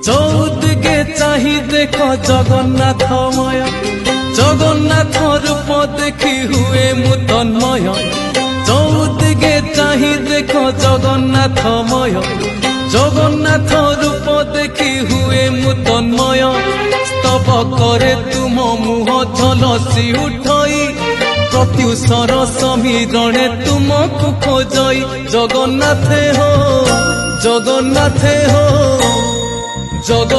চৌদিকে চাহি দেখ জগন্নাথময়, জগন্নাথ রূপ দেখি হুয়ে মু তন্ময়। চৌদিকে চাহি দেখ জগন্নাথময়, জগন্নাথ রূপ দেখি হুয়ে মু তন্ময়। স্তব করে তুম মুহ ঝলসি উঠই, প্রত্যুষর সমীরণে তুমকু খোঁজই। জগন্নাথে হো, জগন্নাথে হো, জগন্নাথে